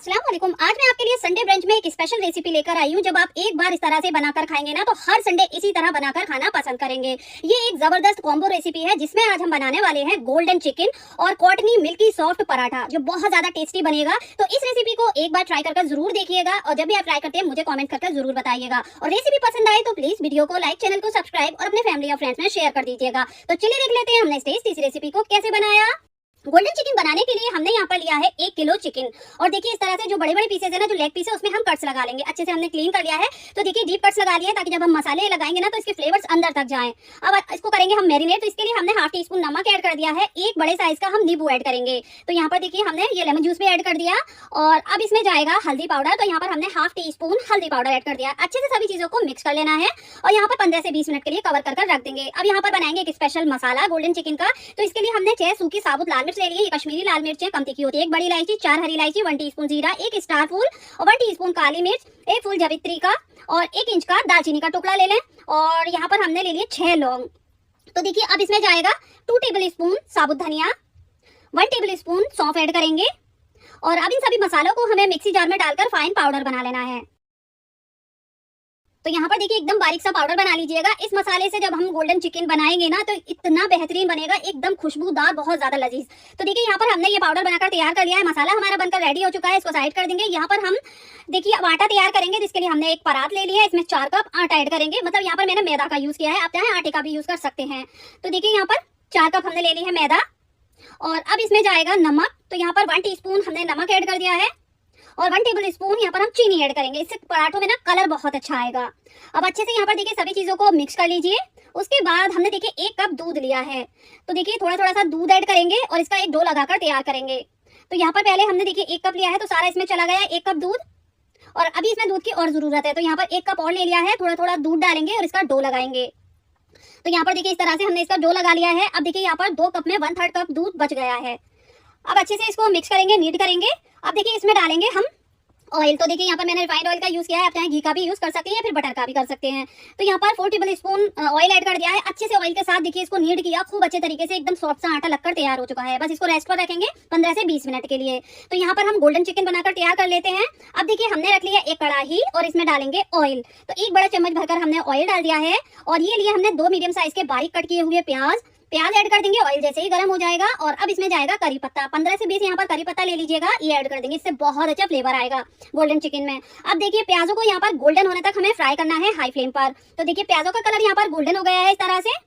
अस्सलाम वालेकुम। आज मैं आपके लिए संडे ब्रंच में एक स्पेशल रेसिपी लेकर आई हूँ। जब आप एक बार इस तरह से बनाकर खाएंगे ना तो हर संडे इसी तरह बनाकर खाना पसंद करेंगे। ये एक जबरदस्त कॉम्बो रेसिपी है जिसमें आज हम बनाने वाले हैं गोल्डन चिकन और कॉटनी मिल्की सॉफ्ट पराठा, जो बहुत ज्यादा टेस्टी बनेगा। तो इस रेसिपी को एक बार ट्राई कर जरूर देखिएगा और जब भी आप ट्राई करते हैं मुझे कॉमेंट करके जरूर बताइएगा। और रेसिपी पसंद आए तो प्लीज वीडियो को लाइक, चैनल को सब्सक्राइब और अपने फैमिली और फ्रेंड्स में शेयर कर दीजिएगा। तो चलिए देख लेते हैं हमने इस रेसिपी को कैसे बनाया। गोल्डन चिकन बनाने के लिए हमने यहाँ पर लिया है 1 किलो चिकन। और देखिए इस तरह से जो बड़े बड़े पीसेस है ना, जो लेग पीस है उसमें हम कट्स लगा लेंगे। अच्छे से हमने क्लीन कर लिया है। तो देखिए डीप कट्स लगा लिए ताकि जब हम मसाले लगाएंगे ना तो इसके फ्लेवर्स अंदर तक जाएं। अब इसको करेंगे हम मैरिनेट। तो इसके लिए हमने हाफ टी स्पून नमक ऐड कर दिया है। एक बड़े साइज का हम नींबू ऐड करेंगे। तो यहाँ पर देखिए हमने ये लेमन जूस भी ऐड कर दिया। और अब इसमें जाएगा हल्दी पाउडर। तो यहाँ पर हमने हाफ टी स्पून हल्दी पाउडर ऐड कर दिया। अच्छे से सभी चीजों को मिक्स कर लेना है और यहाँ पर 15 से 20 मिनट के लिए कवर कर रख देंगे। अब यहाँ पर बनाएंगे एक स्पेशल मसाला गोल्डन चिकन का। तो इसके लिए हमने 6 सूखी साबुत लाल मिर्च ले ली है। ये कश्मीरी लाल मिर्च कम तीखी होती है। 1 बड़ी इलायची, 4 हरी इलायची, 1 टीस्पून जीरा, 1 स्टार फूल और 1 टीस्पून काली मिर्च, 1 फूल जावित्री का और 1 इंच का दालचीनी का टुकड़ा ले लें। और यहाँ पर हमने ले लिए 6 लौंग। तो देखिए अब इसमें जाएगा 2 टेबल स्पून साबुत धनिया, 1 टेबल स्पून सौंफ ऐड करेंगे। और अब इन सभी मसालों को हमें मिक्सी जार में डालकर फाइन पाउडर बना लेना है। तो यहाँ पर देखिए एकदम बारीक सा पाउडर बना लीजिएगा। इस मसाले से जब हम गोल्डन चिकन बनाएंगे ना तो इतना बेहतरीन बनेगा, एकदम खुशबूदार, बहुत ज्यादा लजीज। तो देखिए यहाँ पर हमने ये पाउडर बनाकर तैयार कर लिया है। मसाला हमारा बनकर रेडी हो चुका है। इसको साइड कर देंगे। यहाँ पर हम देखिए अब आटा तैयार करेंगे, जिसके लिए हमने एक परात ले लिया है। इसमें 4 कप आटा ऐड करेंगे। मतलब यहाँ पर मैंने मैदा का यूज किया है, आप चाहे आटे का भी यूज कर सकते हैं। तो देखिए यहाँ पर 4 कप हमने ले ली है मैदा। और अब इसमें जाएगा नमक। तो यहाँ पर 1 टीस्पून हमने नमक ऐड कर दिया है और 1 टेबल स्पून यहाँ पर हम चीनी ऐड करेंगे। इससे पराठों में ना कलर बहुत अच्छा आएगा। अब अच्छे से यहाँ पर देखिए सभी चीजों को मिक्स कर लीजिए। उसके बाद हमने देखिए 1 कप दूध लिया है। तो देखिए थोड़ा थोड़ा सा दूध ऐड करेंगे और इसका एक डो लगाकर तैयार करेंगे। तो यहाँ पर पहले हमने देखिए 1 कप लिया है तो सारा इसमें चला गया 1 कप दूध। और अभी इसमें दूध की और जरूरत है। तो यहाँ पर 1 कप और ले लिया है। थोड़ा थोड़ा दूध डालेंगे और इसका डो लगाएंगे। तो यहाँ पर देखिए इस तरह से हमने इसका डो लगा लिया है। अब देखिए यहाँ पर 2 कप में 1/3 कप दूध बच गया है। अब अच्छे से इसको मिक्स करेंगे, नीड करेंगे। अब देखिए इसमें डालेंगे हम ऑयल। तो देखिए यहाँ पर मैंने रिफाइंड ऑयल का यूज किया है, आप चाहे घी का भी यूज कर सकते हैं या फिर बटर का भी कर सकते हैं। तो यहाँ पर 4 टेबल स्पून ऑयल ऐड कर दिया है। अच्छे से ऑयल के साथ देखिए इसको नीड किया खूब अच्छे तरीके से, एकदम सॉफ्ट सा आटा लगकर तैयार हो चुका है। बस इसको रेस्ट पर रखेंगे 15 से 20 मिनट के लिए। तो यहाँ पर हम गोल्डन चिकन बनाकर तैयार कर लेते हैं। अब देखिए हमने रख लिया एक कढ़ाई और इसमें डालेंगे ऑयल। तो 1 बड़ा चम्मच भरकर हमने ऑयल डाल दिया है। और ये लिए हमने 2 मीडियम साइज के बारीक कट किए हुए प्याज ऐड कर देंगे। ऑयल जैसे ही गर्म हो जाएगा। और अब इसमें जाएगा करी पत्ता, 15 से 20 यहाँ पर करी पत्ता ले लीजिएगा, ये ऐड कर देंगे। इससे बहुत अच्छा फ्लेवर आएगा गोल्डन चिकन में। अब देखिए प्याजों को यहाँ पर गोल्डन होने तक हमें फ्राई करना है हाई फ्लेम पर। तो देखिए प्याजों का कलर यहाँ पर गोल्डन हो गया है इस तरह से।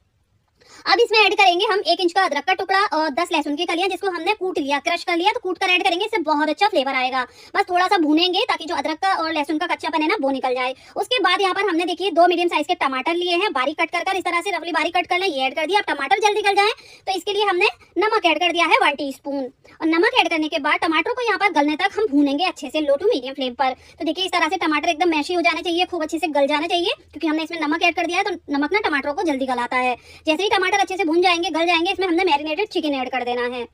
अब इसमें ऐड करेंगे हम 1 इंच का अदरक का टुकड़ा और 10 लहसुन की कलियां, जिसको हमने कूट लिया, क्रश कर लिया। तो कूट कर ऐड करेंगे, इससे बहुत अच्छा फ्लेवर आएगा। बस थोड़ा सा भूनेंगे ताकि जो अदरक का और लहसुन का कच्चापन है ना वो निकल जाए। उसके बाद यहाँ पर हमने देखिए 2 मीडियम साइज के टमाटर लिए हैं, बारीक कट कर इस तरह से रफली बारीक कट कर लें, ये ऐड कर दिया। अब टमाटर जल्दी गल जाए तो इसके लिए हमने नमक ऐड कर दिया है 1 टीस्पून। और नमक ऐड करने के बाद टमाटर को यहाँ पर गलने तक हम भूनेंगे अच्छे से, लो टू मीडियम फ्लेम पर। तो देखिए इस तरह से टमाटर एकदम मैशी हो जाने चाहिए, खूब अच्छे से गल जाने चाहिए, क्योंकि हमने इसमें नमक ऐड कर दिया है। तो नमक ना टमाटरों को जल्दी गलाता है। जैसे ही टमाटर अच्छे से भून जाएंगे, गल जाएंगे, इसमें हमने मैरिनेटेड चिकन ऐड कर देना है।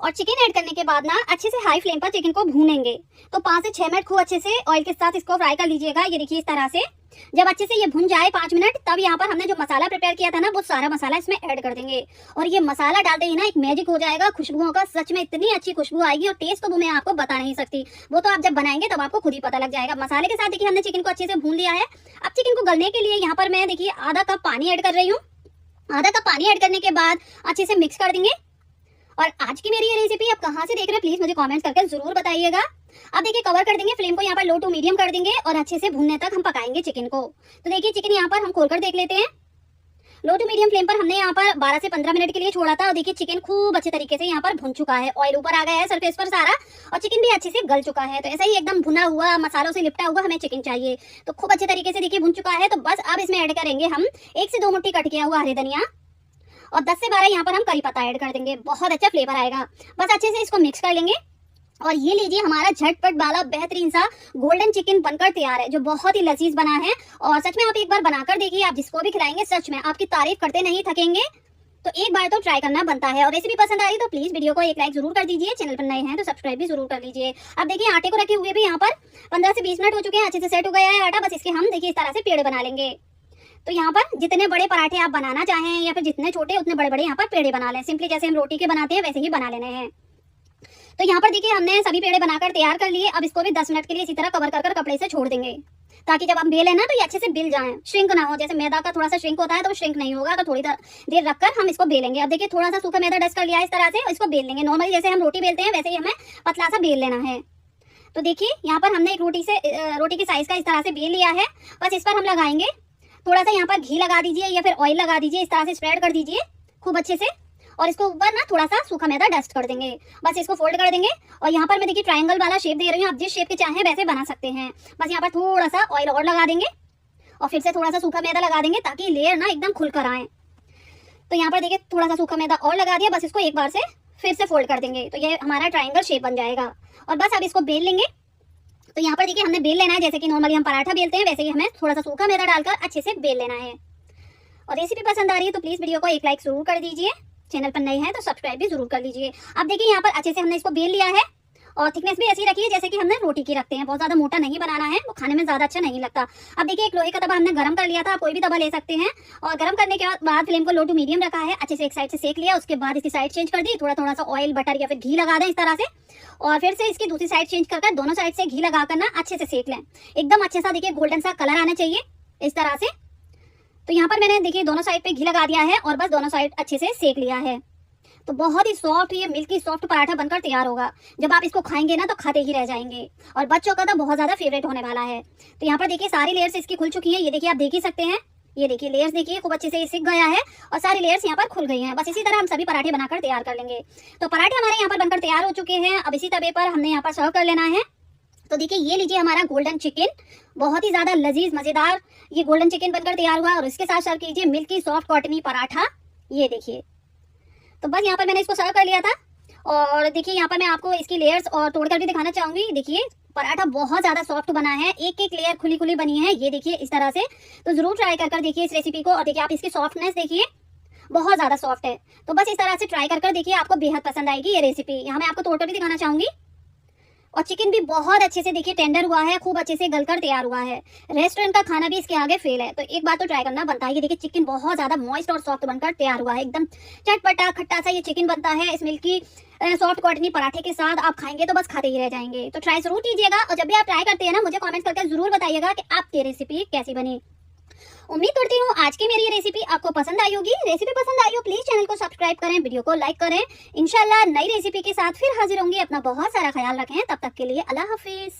और चिकन ऐड करने के बाद ना अच्छे से हाई फ्लेम पर चिकन को भूनेंगे। तो 5 से 6 मिनट खूब अच्छे से ऑयल के साथ इसको फ्राई कर लीजिएगा। ये देखिए इस तरह से जब अच्छे से ये भुन जाए 5 मिनट, तब यहाँ पर हमने जो मसाला प्रिपेयर किया था ना वो सारा मसाला इसमें ऐड कर देंगे। और ये मसाला डालते ही ना एक मैजिक हो जाएगा खुशबुओं का। सच में इतनी अच्छी खुशबू आएगी और टेस्ट तो वो मैं आपको बता नहीं सकती, वो तो आप जब बनाएंगे तब आपको खुद ही पता लग जाएगा। मसाले के साथ देखिए हमने चिकन को अच्छे से भून लिया है। अब चिकन को गलने के लिए यहाँ पर मैं देखिए आधा कप पानी ऐड कर रही हूँ। आधा कप पानी ऐड करने के बाद अच्छे से मिक्स कर देंगे। और आज की मेरी ये रेसिपी आप कहाँ से देख रहे हैं प्लीज मुझे कमेंट्स करके जरूर बताइएगा। अब देखिए कवर कर देंगे, फ्लेम को यहाँ पर लो टू मीडियम कर देंगे और अच्छे से भूनने तक हम पकाएंगे चिकन को। तो देखिए चिकन यहाँ पर हम खोलकर देख लेते हैं। लो टू मीडियम फ्लेम पर हमने यहाँ पर 12 से 15 मिनट के लिए छोड़ा था। और देखिए चिकन खूब अच्छे तरीके से यहाँ पर भुन चुका है, ऑयल ऊपर आ गया है सरफेस पर सारा, और चिकन भी अच्छे से गल चुका है। तो ऐसा ही एकदम भुना हुआ, मसालों से लिपटा हुआ हमें चिकन चाहिए। तो खूब अच्छे तरीके से देखिए भुन चुका है। तो बस अब इसमें ऐड करेंगे हम 1 से 2 मुट्ठी कट किया हुआ हरी धनिया और 10 से 12 यहाँ पर हम करी पत्ता ऐड कर देंगे, बहुत अच्छा फ्लेवर आएगा। बस अच्छे से इसको मिक्स कर लेंगे। और ये लीजिए हमारा झटपट वाला बेहतरीन सा गोल्डन चिकन बनकर तैयार है, जो बहुत ही लजीज बना है। और सच में आप एक बार बनाकर देखिए, आप जिसको भी खिलाएंगे सच में आपकी तारीफ करते नहीं थकेंगे। तो एक बार तो ट्राई करना बनता है। और रेसिपी पसंद आ रही तो प्लीज वीडियो को एक लाइक जरूर कर दीजिए, चैनल पर नए हैं तो सब्सक्राइब भी जरूर कर लीजिए। अब देखिए आटे को रखे हुए भी यहाँ पर 15 से 20 मिनट हो चुके हैं, अच्छे से सेट हो गया है आटा। बस इसके हम देखिए इस तरह से पेड़े बना लेंगे। तो यहाँ पर जितने बड़े पराठे आप बनाना चाहें या फिर जितने छोटे उतने बड़े बड़े यहाँ पर पेड़े बना लें। सिंपली जैसे हम रोटी के बनाते हैं वैसे ही बना लेने हैं। तो यहाँ पर देखिए हमने सभी पेड़े बनाकर तैयार कर लिए। अब इसको भी 10 मिनट के लिए इसी तरह कवर कर कपड़े से छोड़ देंगे, ताकि जब हम बेलें ना तो ये अच्छे से बिल जाएं, श्रिंक ना हो। जैसे मैदा का थोड़ा सा श्रिंक होता है तो वो श्रिंक नहीं होगा, तो थोड़ी देर रखकर हम इसको बेलेंगे। अब देखिए थोड़ा सा सूखा मैदा डस्ट कर लिया है इस तरह से, और इसको बेल लेंगे। नॉर्मली जैसे हम रोटी बेलते हैं वैसे ही हमें पतला सा बेल लेना है। तो देखिए यहाँ पर हमने एक रोटी की साइज का इस तरह से बेल लिया है। बस इस पर हम लगाएंगे थोड़ा सा, यहाँ पर घी लगा दीजिए या फिर ऑयल लगा दीजिए, इस तरह से स्प्रेड कर दीजिए खूब अच्छे से, और इसको ऊपर ना थोड़ा सा सूखा मैदा डस्ट कर देंगे। बस इसको फोल्ड कर देंगे, और यहाँ पर मैं देखिए ट्रायंगल वाला शेप दे रही हूँ, आप जिस शेप के चाहें वैसे बना सकते हैं। बस यहाँ पर थोड़ा सा ऑयल और लगा देंगे और फिर से थोड़ा सा सूखा मैदा लगा देंगे, ताकि लेयर ना एकदम खुल कर आए। तो यहाँ पर देखिए थोड़ा सा सूखा मैदा और लगा दिया। बस इसको एक बार से फिर से फोल्ड कर देंगे, तो ये हमारा ट्रायंगल शेप बन जाएगा। और बस अब इसको बेल लेंगे। तो यहाँ पर देखिए हमने बेल लेना है, जैसे कि नॉर्मली हम पराठा बेलते हैं वैसे ही हमें थोड़ा सा सूखा मैदा डालकर अच्छे से बेल लेना है। और रेसिपी पसंद आ रही है तो प्लीज वीडियो को एक लाइक जरूर कर दीजिए, चैनल पर नए हैं तो सब्सक्राइब भी जरूर कर लीजिए। अब देखिए यहाँ पर अच्छे से हमने इसको बेल लिया है, और थिकनेस भी ऐसी रखी है जैसे कि हमने रोटी की रखते हैं, बहुत ज्यादा मोटा नहीं बनाना है, वो खाने में ज्यादा अच्छा नहीं लगता। अब देखिए एक लोहे का तवा हमने गरम कर लिया था, आप कोई भी तवा ले सकते हैं, और गरम करने के बाद फ्लेम को लो टू मीडियम रखा है। अच्छे से एक साइड से सेक लिया, उसके बाद इसकी साइड चेंज कर दी, थोड़ा थोड़ा सा ऑयल बटर या फिर घी लगा दें इस तरह से, और फिर से इसकी दूसरी साइड चेंज कर दोनों साइड से घी लगाकर ना अच्छे से सेक लें। एकदम अच्छे सा देखिए गोल्डन सा कलर आना चाहिए इस तरह से। तो यहाँ पर मैंने देखिए दोनों साइड पे घी लगा दिया है, और बस दोनों साइड अच्छे से सेक लिया है। तो बहुत ही सॉफ्ट, ये मिल्की सॉफ्ट पराठा बनकर तैयार होगा। जब आप इसको खाएंगे ना तो खाते ही रह जाएंगे, और बच्चों का तो बहुत ज्यादा फेवरेट होने वाला है। तो यहाँ पर देखिए सारी लेयर्स इसकी खुल चुकी हैं, ये देखिए आप देख ही सकते हैं। ये देखिए लेयर्स देखिए खूब अच्छे से ये सिक गया है, और सारी लेयर्स यहाँ पर खुल गई हैं। बस इसी तरह हम सभी पराठे बनाकर तैयार कर लेंगे। तो पराठे हमारे यहाँ पर बनकर तैयार हो चुके हैं। अब इसी तवे पर हमने यहाँ पर सर्व कर लेना है। तो देखिए ये लीजिए हमारा गोल्डन चिकन, बहुत ही ज्यादा लजीज मजेदार ये गोल्डन चिकन बनकर तैयार हुआ, और इसके साथ सर्व कीजिए मिल्की सॉफ्ट कॉटनी पराठा। ये देखिए, तो बस यहाँ पर मैंने इसको सर्व कर लिया था। और देखिए यहाँ पर मैं आपको इसकी लेयर्स और तोड़कर भी दिखाना चाहूंगी। देखिए पराठा बहुत ज्यादा सॉफ्ट बना है, एक एक लेयर खुली खुली बनी है, ये देखिए इस तरह से। तो जरूर ट्राई कर देखिए इस रेसिपी को, और देखिए आप इसकी सॉफ्टनेस देखिए बहुत ज्यादा सॉफ्ट है। तो बस इस तरह से ट्राई कर देखिए, आपको बेहद पसंद आएगी ये रेसिपी। यहाँ मैं आपको तोड़कर भी दिखाना चाहूंगी। और चिकन भी बहुत अच्छे से देखिए टेंडर हुआ है, खूब अच्छे से गलकर तैयार हुआ है। रेस्टोरेंट का खाना भी इसके आगे फेल है, तो एक बार तो ट्राई करना बनता है। ये देखिए चिकन बहुत ज्यादा मॉइस्ट और सॉफ्ट बनकर तैयार हुआ है, एकदम चटपटा खट्टा सा ये चिकन बनता है। इस मिल्की सॉफ्ट कॉटनी पराठे के साथ आप खाएंगे तो बस खाते ही रह जाएंगे। तो ट्राई जरूर कीजिएगा, और जब भी आप ट्राई करते हैं ना मुझे कमेंट करके जरूर बताइएगा कि आपकी रेसिपी कैसी बनी। उम्मीद करती हूँ आज की मेरी ये रेसिपी आपको पसंद आई होगी। रेसिपी पसंद आई हो प्लीज चैनल को सब्सक्राइब करें, वीडियो को लाइक करें। इंशाल्लाह नई रेसिपी के साथ फिर हाजिर होंगी। अपना बहुत सारा ख्याल रखें, तब तक के लिए अल्लाह हाफिज।